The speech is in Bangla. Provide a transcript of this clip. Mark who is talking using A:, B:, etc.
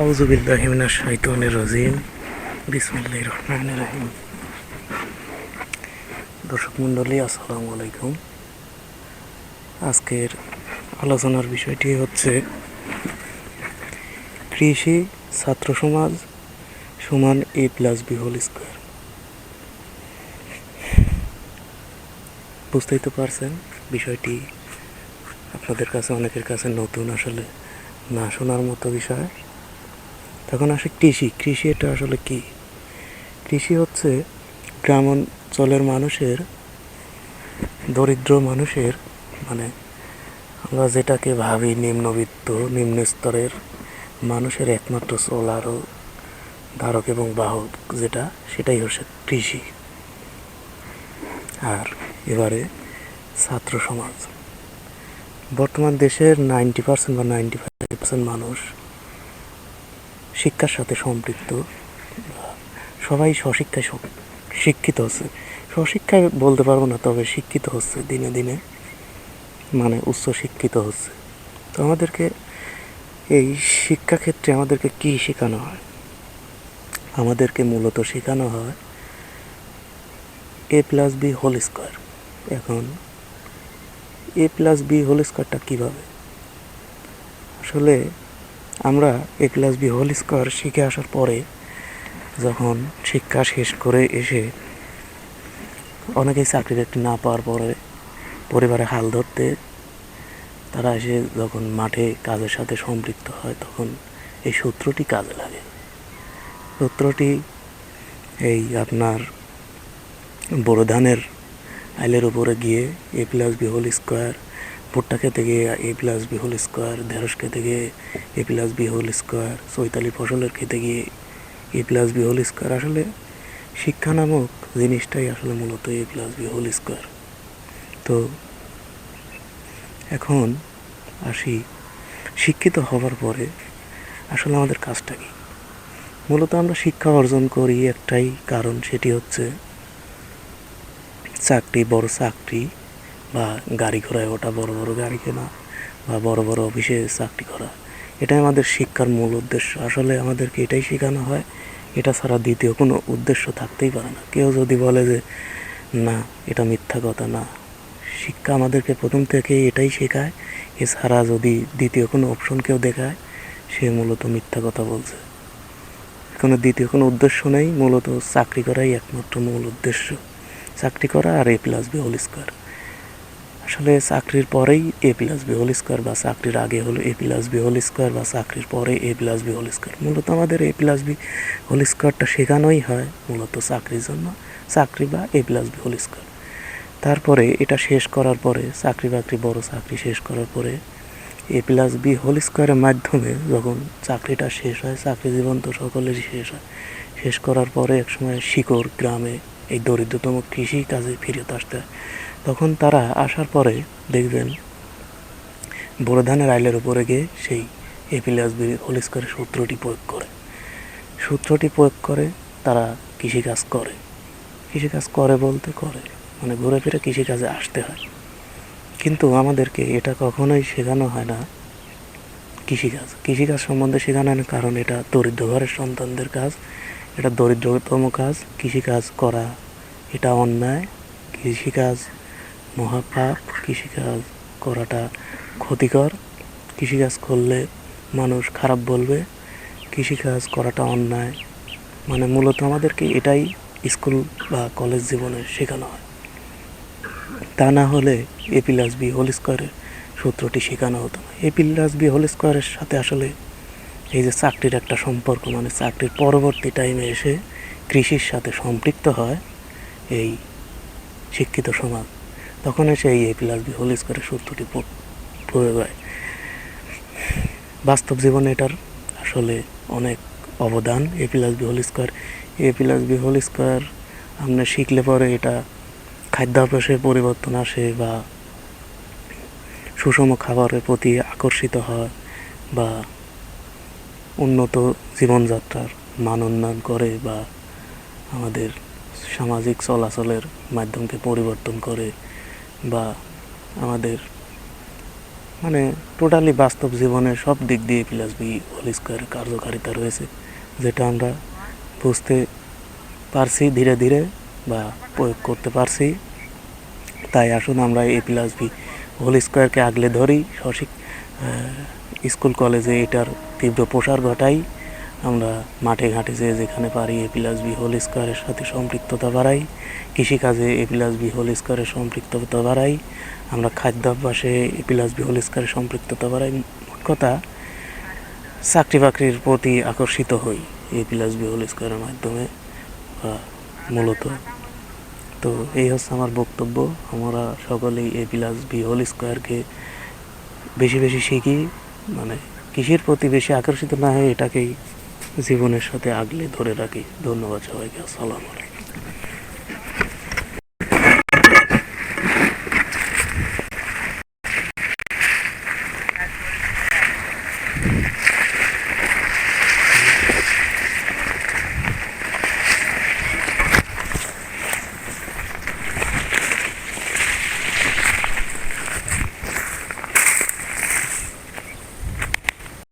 A: আউযু বিল্লাহি মিনাশ শাইতানির রাজিম। বিসমিল্লাহির রহমানির রহিম। দর্শক মণ্ডলী, আসসালামু আলাইকুম। আজকের আলোচনার বিষয়টি হচ্ছে কৃষি ছাত্র সমাজ সমান A+B²। বুঝতেই তো পারছেন বিষয়টি আপনাদের কাছে অনেকের কাছে নতুন, আসলে না শোনার মতো বিষয়। তখন আসে কৃষি এটা আসলে কি? কৃষি হচ্ছে গ্রাম অঞ্চলের মানুষের, দরিদ্র মানুষের, মানে আমরা যেটাকে ভাবি নিম্নবিত্ত, নিম্ন স্তরের মানুষের একমাত্র চলার ধারক এবং বাহক সেটাই হচ্ছে কৃষি। আর এবারে ছাত্র সমাজ, বর্তমান দেশের 90% বা 95% মানুষ শিক্ষার সাথে সম্পৃক্ত। সবাই স্বশিক্ষায় শিক্ষিত হচ্ছে। স্বশিক্ষায় বলতে পারবো না, তবে শিক্ষিত হচ্ছে দিনে দিনে, মানে উচ্চ শিক্ষিত হচ্ছে। তো আমাদেরকে এই শিক্ষাক্ষেত্রে আমাদেরকে কি শেখানো হয়? আমাদেরকে মূলত শেখানো হয় A+B²। এখন A+B² কীভাবে? আসলে আমরা A+B² শিখে আসার পরে, যখন শিক্ষা শেষ করে এসে অনেকেই চাকরি বাকরি না পাওয়ার পরে পরিবারে হাল ধরতে তারা এসে যখন মাঠে কাজের সাথে সম্পৃক্ত হয়, তখন এই সূত্রটি কাজে লাগে। সূত্রটি এই আপনার বোরো ধানের আইলের উপরে গিয়ে A+B², ভুট্টা খেতে গিয়ে A+B², ঢেঁড়স খেতে গিয়ে A+B², চৈতালি ফসলের খেতে গিয়ে A+B²। আসলে শিক্ষা নামক জিনিসটাই আসলে মূলত A+B²। তো এখন আসি, শিক্ষিত হওয়ার পরে আসলে আমাদের কাজটা কি? মূলত আমরা শিক্ষা অর্জন করি একটাই কারণ, সেটি হচ্ছে চাকরি, বড় চাকরি বা গাড়ি ঘোড়ায় ওঠা, বড় বড় গাড়ি কেনা বা বড় বড় অফিসে চাকরি করা। এটাই আমাদের শিক্ষার মূল উদ্দেশ্য। আসলে আমাদেরকে এটাই শেখানো হয়, এটা ছাড়া দ্বিতীয় কোনো উদ্দেশ্য থাকতেই পারে না। কেউ যদি বলে যে না, এটা মিথ্যা কথা, না, শিক্ষা আমাদেরকে প্রথম থেকেই এটাই শেখায়। এছাড়া যদি দ্বিতীয় কোনো অপশন কেউ দেখায়, সে মূলত মিথ্যা কথা বলছে। দ্বিতীয় কোনো উদ্দেশ্য নেই, মূলত চাকরি করাই একমাত্র মূল উদ্দেশ্য। চাকরি করা আর A+B²। আসলে চাকরির পরেই A+B² বা চাকরির আগে হলো A+B² বা চাকরির পরে A+B²। মূলত আমাদের A+B² শেখানোই হয় মূলত চাকরির জন্য, চাকরি বা A+B²। তারপরে এটা শেষ করার পরে, চাকরি বাকরি, বড় চাকরি শেষ করার পরে A+B² মাধ্যমে যখন চাকরিটা শেষ হয়, চাকরি জীবন তো সকলেরই শেষ হয়। শেষ করার পরে একসময় শিকড় গ্রামে এই দরিদ্রতম কৃষি কাজে ফিরত আসতে হয়। তখন তারা আসার পরে দেখবেন বোরো ধানের আইলের উপরে গিয়ে সেই A+B² সূত্রটি প্রয়োগ করে তারা কৃষিকাজ করে। কৃষিকাজ করে বলতে করে, মানে ঘুরে ফিরে কৃষিকাজে আসতে হয়। কিন্তু আমাদেরকে এটা কখনোই শেখানো হয় না কৃষিকাজ সম্বন্ধে শেখানো হয় না, কারণ এটা দরিদ্র ঘরের সন্তানদের কাজ, এটা দরিদ্রতম কাজ। কৃষিকাজ করা এটা অন্যায়, কৃষিকাজ মহাপাপ, কৃষিকাজ করাটা ক্ষতিকর, কৃষিকাজ করলে মানুষ খারাপ বলবে, কৃষিকাজ করাটা অন্যায়। মানে মূলত আমাদেরকে এটাই স্কুল বা কলেজ জীবনে শেখানো হয়। তা না হলে A+B² সূত্রটি শেখানো হতো না। A+B² সাথে আসলে এই যে চাকরির একটা সম্পর্ক, মানে চাকরির পরবর্তী টাইমে এসে কৃষির সাথে সম্পৃক্ত হয় এই শিক্ষিত সমাজ, তখন এসে এই A+B² সূত্রটি প্রয়োগ হয়। বাস্তব জীবনে এটার আসলে অনেক অবদান। A+B² আমরা শিখলে পরে এটা খাদ্যাভ্যাসে পরিবর্তন আসে, বা সুষম খাবারের প্রতি আকর্ষিত হয়, বা উন্নত জীবনযাত্রার মান উন্নয়ন করে, বা আমাদের সামাজিক চলাচলের মাধ্যমকে পরিবর্তন করে, বা আমাদের মানে টোটালি বাস্তব জীবনের সব দিক দিয়ে প্লাস বি হোল স্কোয়ারের কার্যকারিতা রয়েছে, যেটা আমরা বুঝতে পারছি ধীরে ধীরে বা প্রয়োগ করতে পারছি। তাই আসুন আমরা এ প্লাস বি হোল স্কোয়ারকে আগলে ধরি, সঠিক স্কুল কলেজে এটার তীব্র প্রসার ঘটাই, আমরা মাঠে ঘাটে যেখানে পারি এ প্লাস বি হোল স্কোয়ারের সাথে সম্পৃক্ততা বাড়াই, কৃষিকাজে এ প্লাস বি হোল স্কোয়ারের সম্পৃক্ততা বাড়াই, আমরা খাদ্যাভ্যাসে এ প্লাস বি হোল স্কোয়ারের সম্পৃক্ততা বাড়াই। মোট কথা চাকরি বাকরির প্রতি আকর্ষিত হই এ প্লাস বি হোল স্কোয়ারের মাধ্যমে মূলত। তো এই হচ্ছে আমার বক্তব্য, আমরা সকলেই এ প্লাস বি হোল স্কোয়ারকে বেশি বেশি শিখি, মানে কৃষির প্রতি বেশি আকর্ষিত না হয়ে এটাকেই জীবনের সাথে আগলে ধরে রাখি। ধন্যবাদ সবাইকে, আসসালামু আলাইকুম।